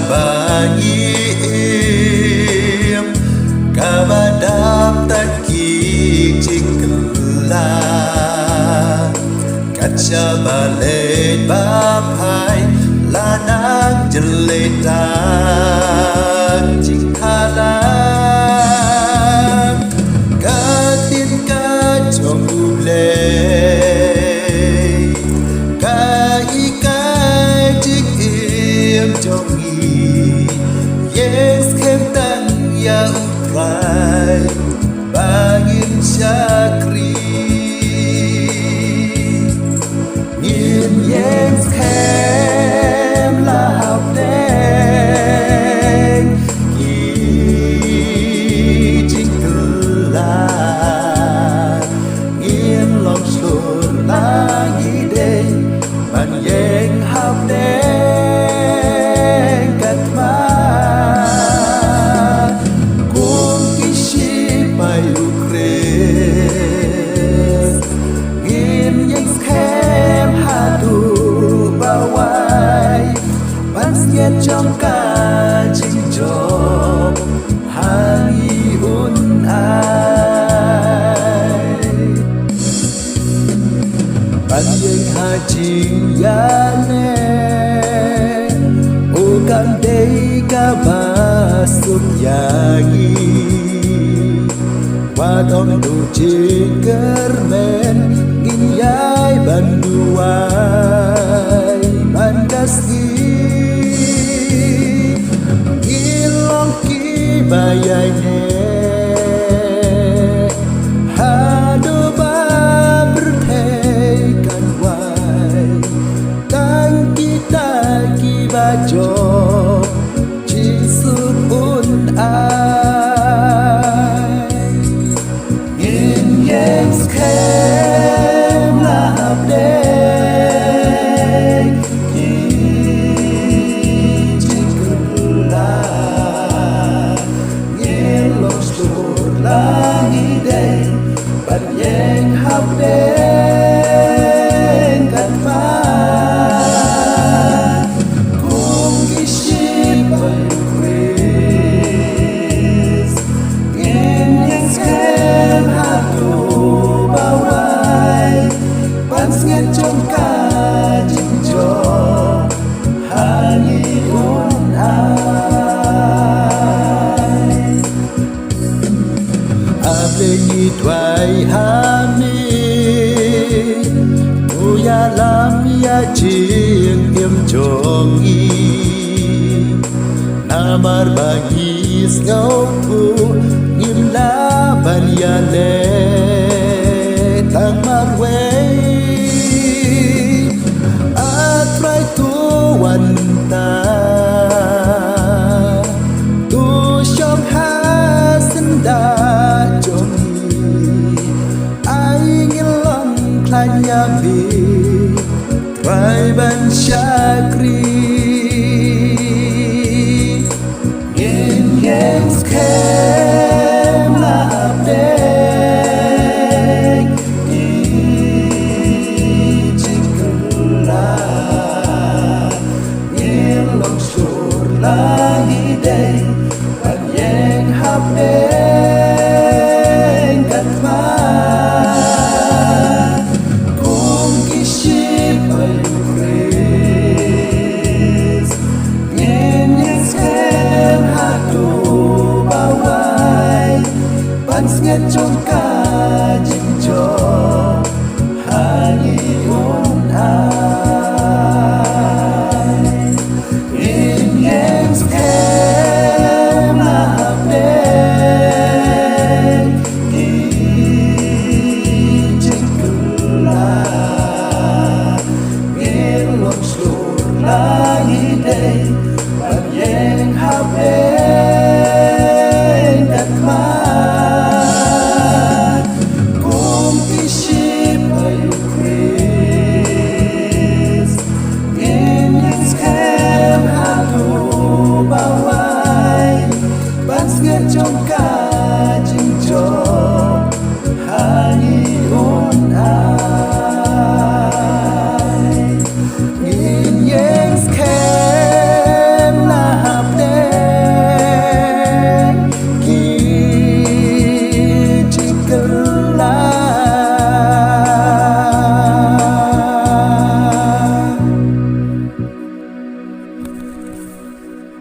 banyi im kabadam taki cikla kaca balik bapai lanang jelita cikhalang katin kacong ublay kai chick im jongi yes kem tang ya utrai bangin syakri ngin yes kem lap deng ki chick la ngin lòng sur lagi deng man yeng hap deng kat ma kung kishi pai ukres ngin yeng skem hatu bawai ban siet trong ka jing job hangi un ai ban yeng ha jing ya ne o kan dei ka ba suk yangi wa dom du jing kermen ngin yai ban duai ban dasi ilong ki bayai ne hado ba bertheikan wai tang kita ki bajo jisut un ai ngin yeng skem lap deng ki cikula ngin long sur lagi deng ban yeng hap deng kat ma kung kishi pai ukres ngin yeng skem hatu bawai ban siet trong ka jing jo hani un ai able ni twai hami ya lam ya jing im jongi namar bagi sngau pu ngim la ban ya le tang mar wei atrai tu wan ta tu shom ha senda jongi ai ngin long klan ya bi trai ban syakri ngin yeng skem lap deng ki cikula ngin long sur lagi deng ban yeng hap deng kat ma kung kishi pai ukres ngin yeng skem hatu bawai ban siet trong ka jing jo hani un ai ngin yeng skem lap deng ki cikula ngin long sur lagi deng ban yeng hap deng